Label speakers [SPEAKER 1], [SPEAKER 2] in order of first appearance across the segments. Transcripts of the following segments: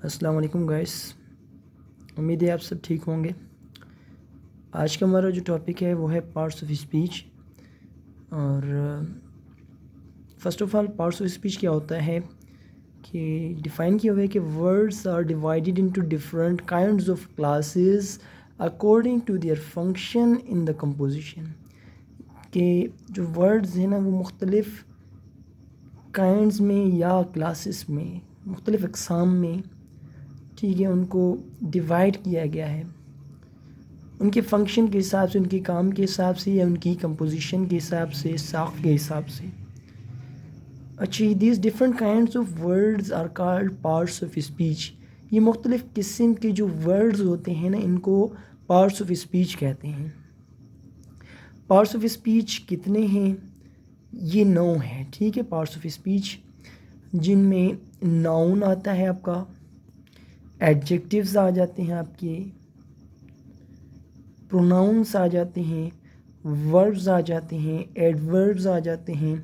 [SPEAKER 1] अस्सलाम वालेकुम गाइस। उम्मीद है आप सब ठीक होंगे। आज का हमारा जो टॉपिक है वो है पार्ट्स ऑफ स्पीच। और first of all parts of speech क्या होता है कि डिफ़ाइन किया हुआ है कि words are divided into different kinds of classes according to their function in the composition. कि जो वर्ड्स हैं ना वो मुख्तलिफ़ काइंड्स में या क्लासेस में मुख्तलिफ़ अक़साम में, ठीक है, उनको डिवाइड किया गया है उनके फंक्शन के हिसाब से, उनके काम के हिसाब से या उनकी कंपोजिशन के हिसाब से, साख के हिसाब से। अच्छा, these different kinds of words are called parts of speech. ये मुख्तलिफ़ किस्म के जो वर्ड्स होते हैं ना इनको पार्ट्स ऑफ स्पीच कहते हैं। पार्ट्स ऑफ स्पीच कितने हैं? ये 9 हैं, ठीक है। पार्ट्स ऑफ स्पीच जिनमें नाउन आता है आपका, एडजेक्टिव्स आ जाते हैं आपके, प्रोनाउंस आ जाते हैं, वर्ब्स आ जाते हैं, एडवर्ब्स आ जाते हैं,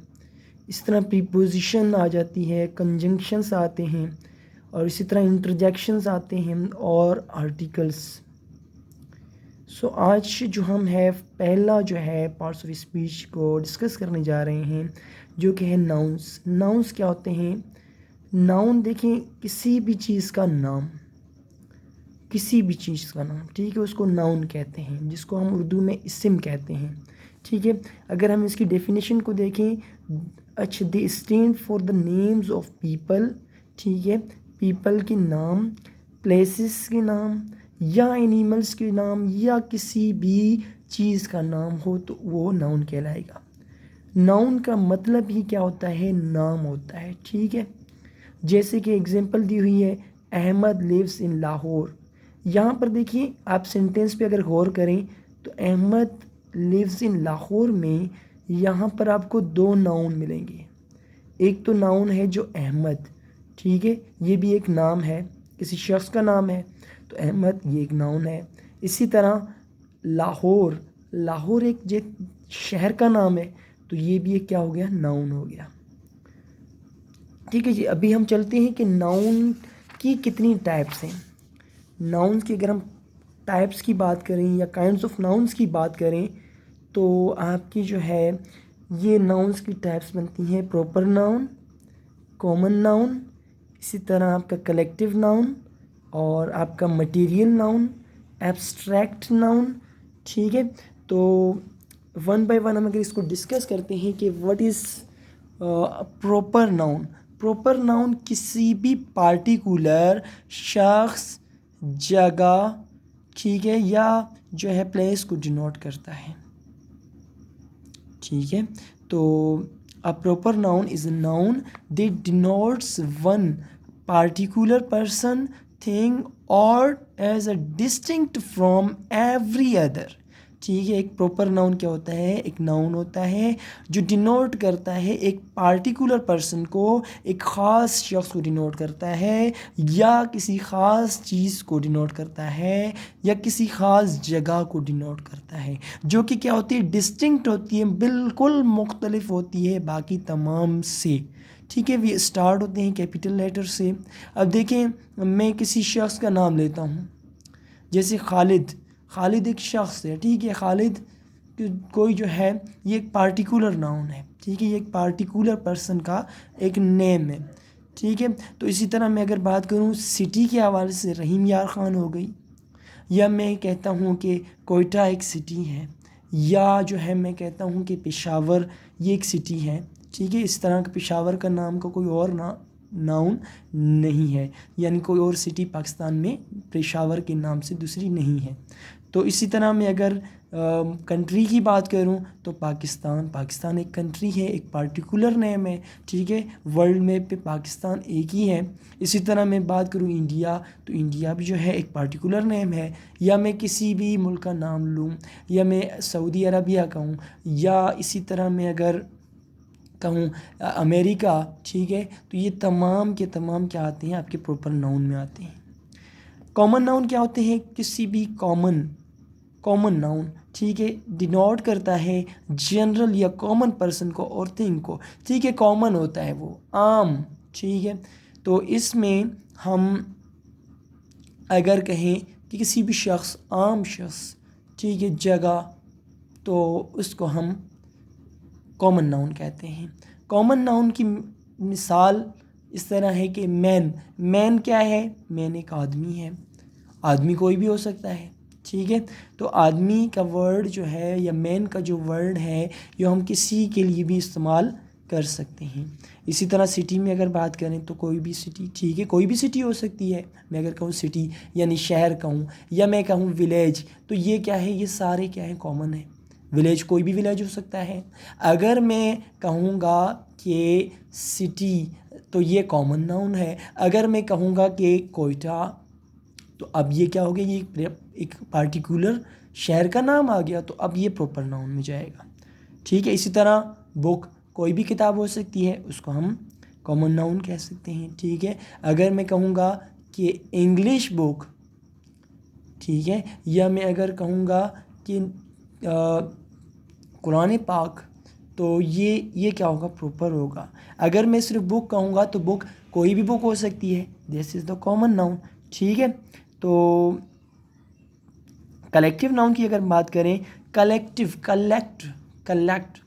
[SPEAKER 1] इस तरह प्रीपोजिशन आ जाती है, कंजंक्शंस आते हैं और इसी तरह इंटरजेक्शंस आते हैं और आर्टिकल्स। सो आज जो हम है पहला जो है पार्ट्स ऑफ स्पीच को डिस्कस करने जा रहे हैं जो कि है नाउन्स। नाउन्स क्या होते हैं? नाउन देखें, किसी भी चीज़ का नाम, किसी भी चीज़ का नाम, ठीक है, उसको नाउन कहते हैं, जिसको हम उर्दू में इस्म कहते हैं, ठीक है। अगर हम इसकी डेफिनेशन को देखें, अच्छा, they stand for the names of people, ठीक है, पीपल के नाम, प्लेसेस के नाम या एनिमल्स के नाम या किसी भी चीज़ का नाम हो तो वो नाउन कहलाएगा। नाउन का मतलब ही क्या होता है? नाम होता है, ठीक है। जैसे कि एग्जांपल दी हुई है, अहमद लिव्स इन लाहौर। यहाँ पर देखिए, आप सेंटेंस पे अगर गौर करें तो अहमद लिव्स इन लाहौर में यहाँ पर आपको 2 नाउन मिलेंगे। एक तो नाउन है जो अहमद, ठीक है, ये भी एक नाम है, किसी शख्स का नाम है, तो अहमद ये एक नाउन है। इसी तरह लाहौर, लाहौर एक शहर का नाम है, तो ये भी एक क्या हो गया? नाउन हो गया, ठीक है जी। अभी हम चलते हैं कि नाउन की कितनी टाइप्स हैं। नाउन्स की अगर हम टाइप्स की बात करें या काइंड्स ऑफ नाउन्स की बात करें तो आपकी जो है ये नाउन्स की टाइप्स बनती हैं प्रॉपर नाउन, कॉमन नाउन, इसी तरह आपका कलेक्टिव नाउन और आपका मटेरियल नाउन, एब्स्ट्रैक्ट नाउन, ठीक है। तो वन बाय वन हम अगर इसको डिस्कस करते हैं कि what is proper noun. Proper noun किसी भी पार्टिकुलर शख्स, जगह, ठीक है, या जो है प्लेस को डिनोट करता है, ठीक है। तो a proper noun is a noun that denotes one particular person, thing or as a distinct from every other, ठीक है। एक प्रॉपर नाउन क्या होता है? एक नाउन होता है जो डिनोट करता है एक पार्टिकुलर पर्सन को, एक ख़ास शख्स को डिनोट करता है या किसी ख़ास चीज़ को डिनोट करता है या किसी ख़ास जगह को डिनोट करता है, जो कि क्या होती है? डिस्टिंक्ट होती है, बिल्कुल मुख्तलिफ होती है बाकी तमाम से, ठीक है। वी स्टार्ट होते हैं कैपिटल लेटर से। अब देखें, मैं किसी शख्स का नाम लेता हूँ, जैसे खालिद। खालिद एक शख्स है, ठीक है। खालिद कोई जो है ये एक पार्टिकुलर नाउन है, ठीक है, ये एक पार्टिकुलर पर्सन का एक नेम है, ठीक है। तो इसी तरह मैं अगर बात करूँ सिटी के हवाले से, रहीम यार ख़ान हो गई, या मैं कहता हूँ कि कोयटा एक सिटी है, या जो है मैं कहता हूँ कि पेशावर ये एक सिटी है, ठीक है। इस तरह का पेशावर का नाम का कोई और नाउन नहीं है, यानी कोई और सिटी पाकिस्तान में पेशावर के नाम से दूसरी नहीं है। तो इसी तरह मैं अगर कंट्री की बात करूं तो पाकिस्तान एक कंट्री है, एक पार्टिकुलर नेम है, ठीक है। वर्ल्ड मैप पे पाकिस्तान एक ही है। इसी तरह मैं बात करूं इंडिया, तो इंडिया भी जो है एक पार्टिकुलर नेम है। या मैं किसी भी मुल्क का नाम लूं, या मैं सऊदी अरबिया कहूँ, या इसी तरह मैं अगर कहूँ अमेरिका, ठीक है, तो ये तमाम के तमाम क्या आते हैं? आपके प्रॉपर नाउन में आते हैं। कॉमन नाउन क्या होते हैं? किसी भी कॉमन नाउन, ठीक है, डिनोट करता है जनरल या कॉमन पर्सन को और थिंग को, ठीक है। कॉमन होता है वो आम, ठीक है। तो इसमें हम अगर कहें कि किसी भी शख्स, आम शख्स, ठीक है, जगह, तो उसको हम कॉमन नाउन कहते हैं। कॉमन नाउन की मिसाल इस तरह है कि मैन क्या है? मैन एक आदमी है। आदमी कोई भी हो सकता है, ठीक है। तो आदमी का वर्ड जो है या मैन का जो वर्ड है ये हम किसी के लिए भी इस्तेमाल कर सकते हैं। इसी तरह सिटी में अगर बात करें तो कोई भी सिटी, ठीक है, कोई भी सिटी हो सकती है। मैं अगर कहूँ सिटी यानी शहर कहूँ, या मैं कहूँ विलेज, तो ये क्या है? ये सारे क्या है? कॉमन है। विलेज कोई भी विलेज हो सकता है। अगर मैं कहूँगा कि सिटी, तो ये कॉमन नाउन है। अगर मैं कहूँगा कि कोयटा, तो अब ये क्या हो गया? ये एक पार्टिकुलर शहर का नाम आ गया, तो अब ये प्रॉपर नाउन में जाएगा, ठीक है। इसी तरह बुक, कोई भी किताब हो सकती है, उसको हम कॉमन नाउन कह सकते हैं, ठीक है। अगर मैं कहूँगा कि इंग्लिश बुक, ठीक है, या मैं अगर कहूँगा कि कुरान पाक, तो ये क्या होगा? प्रॉपर होगा। अगर मैं सिर्फ बुक कहूँगा तो बुक कोई भी बुक हो सकती है, this is the common noun, ठीक है। तो कलेक्टिव नाउन की अगर बात करें, कलेक्टिव,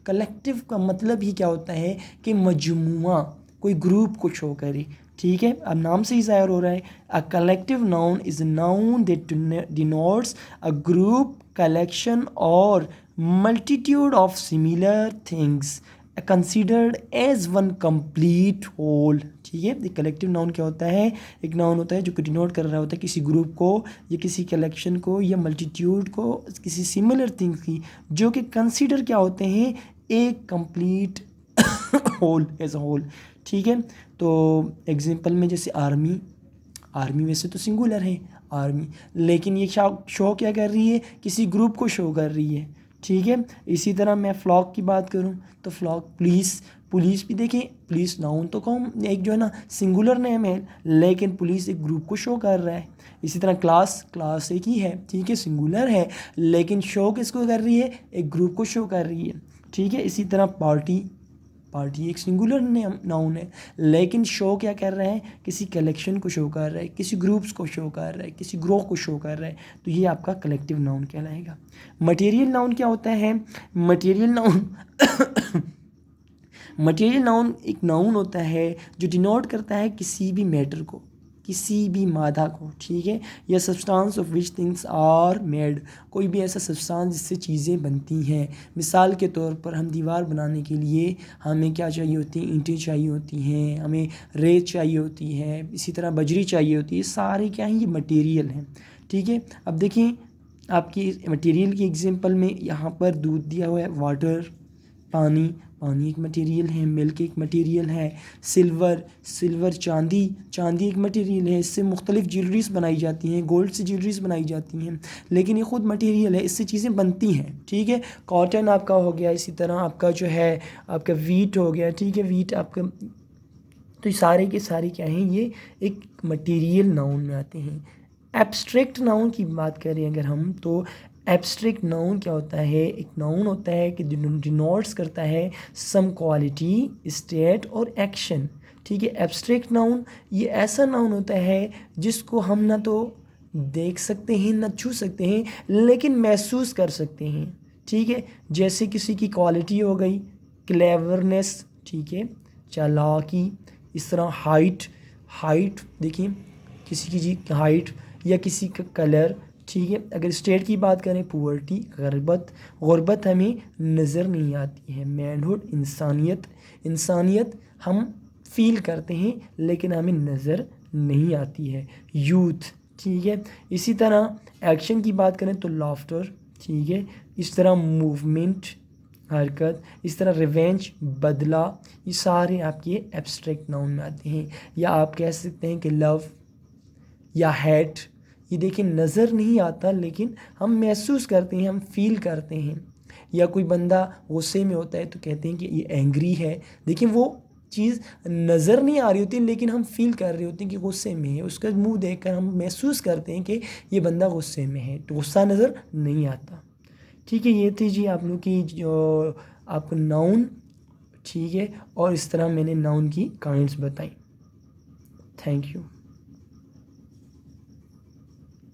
[SPEAKER 1] कलेक्टिव का मतलब ही क्या होता है कि मजमुआ, कोई ग्रुप को शो करे, ठीक है। अब नाम से ही ज़ाहिर हो रहा है, a collective noun is a noun that denotes a group, collection और multitude of similar things considered as one complete whole, ठीक है। कलेक्टिव नाउन क्या होता है? एक नाउन होता है जो डिनोट कर रहा होता है किसी ग्रुप को या किसी कलेक्शन को या मल्टीट्यूड को, किसी सिमिलर थिंग्स की, जो कि कंसिडर क्या होते हैं? एक complete whole, as a whole, ठीक है। तो एग्जांपल में जैसे आर्मी, आर्मी वैसे तो सिंगुलर है आर्मी, लेकिन ये शो क्या कर रही है? किसी ग्रुप को शो कर रही है, ठीक है। इसी तरह मैं फ्लॉक की बात करूं तो फ्लॉक, पुलिस, पुलिस भी देखें, पुलिस नाउन तो कौन, एक जो है ना सिंगुलर नेम है, लेकिन पुलिस एक ग्रुप को शो कर रहा है। इसी तरह क्लास, क्लास एक ही है, ठीक है, सिंगुलर है, लेकिन शो किसको कर रही है? एक ग्रुप को शो कर रही है, ठीक है। इसी तरह पार्टी, पार्टी एक सिंगुलर नाउन है, लेकिन शो क्या कर रहा है? किसी कलेक्शन को शो कर रहा है, किसी ग्रुप्स को शो कर रहा है, किसी ग्रोह को शो कर रहा है, तो ये आपका कलेक्टिव नाउन कहलाएगा। मटेरियल नाउन क्या होता है? मटेरियल नाउन मटेरियल नाउन एक नाउन होता है जो डिनोट करता है किसी भी मैटर को, किसी भी मादा को, ठीक है, या substance of which things are made, कोई भी ऐसा सब्सटेंस जिससे चीज़ें बनती हैं। मिसाल के तौर पर हम दीवार बनाने के लिए हमें क्या चाहिए होती है? ईंटें चाहिए होती हैं, हमें रेत चाहिए होती है, इसी तरह बजरी चाहिए होती है, सारे क्या हैं? ये मटेरियल हैं, ठीक है। अब देखिए आपकी मटेरियल की एग्जांपल में यहाँ पर दूध दिया हुआ है, वाटर, पानी, पानी एक मटेरियल है, मिल्क एक मटेरियल है, सिल्वर, सिल्वर, चांदी, चांदी एक मटेरियल है, इससे मुख्तलिफ ज्वेलरीज बनाई जाती हैं, गोल्ड से ज्वेलरीज बनाई जाती हैं, लेकिन ये ख़ुद मटेरियल है, इससे चीज़ें बनती हैं, ठीक है। कॉटन आपका हो गया, इसी तरह आपका जो है आपका वीट हो गया, ठीक है, वीट आपका, तो ये सारे के सारे क्या हैं? ये एक मटेरियल नाउन में आते हैं। एब्स्ट्रैक्ट नाउन की बात करें अगर हम, तो एब्स्ट्रैक्ट नाउन क्या होता है? एक नाउन होता है कि डिनोट्स करता है सम क्वालिटी, स्टेट और एक्शन, ठीक है। एब्स्ट्रैक्ट नाउन ये ऐसा नाउन होता है जिसको हम ना तो देख सकते हैं ना छू सकते हैं, लेकिन महसूस कर सकते हैं, ठीक है। जैसे किसी की क्वालिटी हो गई, क्लेवरनेस, ठीक है, चालाकी, इस तरह हाइट, हाइट देखिए किसी की जी हाइट या किसी का कलर, ठीक है। अगर स्टेट की बात करें, पुअर्टी, गुर्बत, गुर्बत हमें नज़र नहीं आती है। मैनहुड, इंसानियत, इंसानियत हम फील करते हैं लेकिन हमें नज़र नहीं आती है। यूथ, ठीक है। इसी तरह एक्शन की बात करें तो लाफ्टर, ठीक है। इस तरह मूवमेंट, हरकत, इस तरह रिवेंज, बदला, ये सारे आपके एब्स्ट्रैक्ट नाउन में आते हैं। या आप कह सकते हैं कि लव या हैट, ये देखिए नज़र नहीं आता लेकिन हम महसूस करते हैं, हम फील करते हैं। या कोई बंदा गुस्से में होता है तो कहते हैं कि ये एंग्री है, देखिए वो चीज़ नज़र नहीं आ रही होती लेकिन हम फील कर रहे होते हैं कि गुस्से में है, उसका मुंह देखकर हम महसूस करते हैं कि ये बंदा गुस्से में है, तो गुस्सा नज़र नहीं आता, ठीक है। ये थी जी आप लोग की जो आपको नाउन, ठीक है, और इस तरह मैंने नाउन की काइंड्स बताई। Thank you.